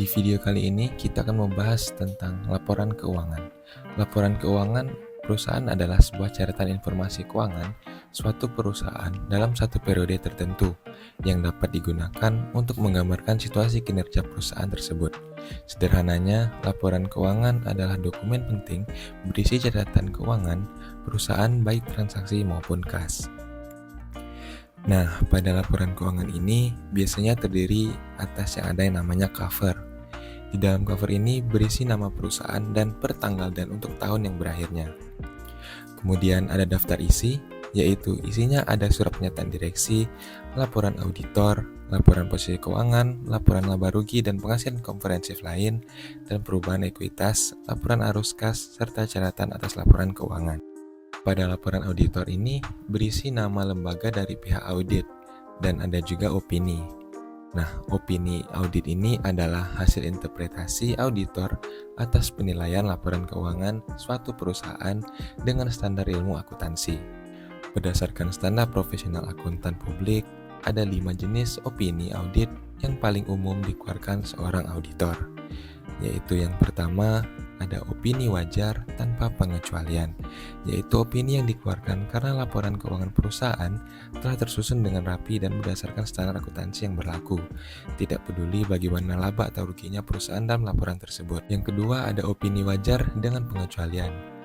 Di video kali ini kita akan membahas tentang laporan keuangan. Laporan keuangan perusahaan adalah sebuah catatan informasi keuangan suatu perusahaan dalam satu periode tertentu yang dapat digunakan untuk menggambarkan situasi kinerja perusahaan tersebut. Sederhananya, laporan keuangan adalah dokumen penting berisi catatan keuangan perusahaan baik transaksi maupun kas. Nah, pada laporan keuangan ini biasanya terdiri atas yang ada yang namanya cover. Di dalam cover ini berisi nama perusahaan dan per tanggal dan untuk tahun yang berakhirnya. Kemudian ada daftar isi, yaitu isinya ada surat pernyataan direksi, laporan auditor, laporan posisi keuangan, laporan laba rugi dan penghasilan komprehensif lain, dan perubahan ekuitas, laporan arus kas, serta catatan atas laporan keuangan. Pada laporan auditor ini berisi nama lembaga dari pihak audit dan ada juga opini. Nah, opini audit ini adalah hasil interpretasi auditor atas penilaian laporan keuangan suatu perusahaan dengan standar ilmu akuntansi. Berdasarkan standar profesional akuntan publik, ada 5 jenis opini audit yang paling umum dikeluarkan seorang auditor, yaitu yang pertama ada opini wajar tanpa pengecualian, yaitu opini yang dikeluarkan karena laporan keuangan perusahaan telah tersusun dengan rapi dan berdasarkan standar akuntansi yang berlaku, tidak peduli bagaimana laba atau ruginya perusahaan dalam laporan tersebut. Yang kedua ada opini wajar dengan pengecualian.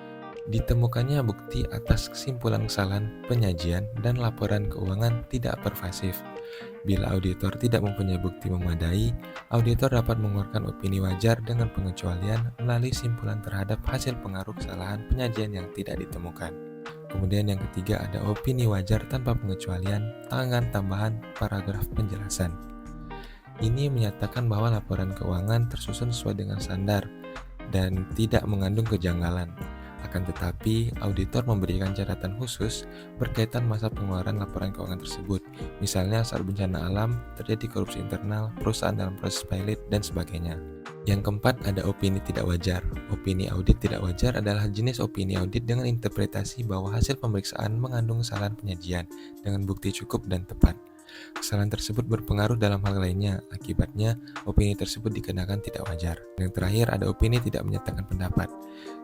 Ditemukannya bukti atas kesimpulan kesalahan penyajian dan laporan keuangan tidak pervasif. Bila auditor tidak mempunyai bukti memadai, auditor dapat mengeluarkan opini wajar dengan pengecualian melalui simpulan terhadap hasil pengaruh kesalahan penyajian yang tidak ditemukan. Kemudian yang ketiga ada opini wajar tanpa pengecualian dengan tambahan paragraf penjelasan. Ini menyatakan bahwa laporan keuangan tersusun sesuai dengan standar dan tidak mengandung kejanggalan. Akan tetapi, auditor memberikan catatan khusus berkaitan masa pengeluaran laporan keuangan tersebut. Misalnya saat bencana alam, terjadi korupsi internal, perusahaan dalam proses pilot, dan sebagainya. Yang keempat ada opini tidak wajar. Opini audit tidak wajar adalah jenis opini audit dengan interpretasi bahwa hasil pemeriksaan mengandung kesalahan penyajian dengan bukti cukup dan tepat. Kesalahan tersebut berpengaruh dalam hal lainnya, akibatnya opini tersebut dikenakan tidak wajar. Yang terakhir ada opini tidak menyatakan pendapat.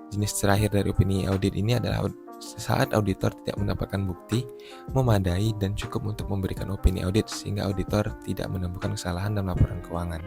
Jenis terakhir dari opini audit ini adalah saat auditor tidak mendapatkan bukti memadai dan cukup untuk memberikan opini audit sehingga auditor tidak menemukan kesalahan dalam laporan keuangan.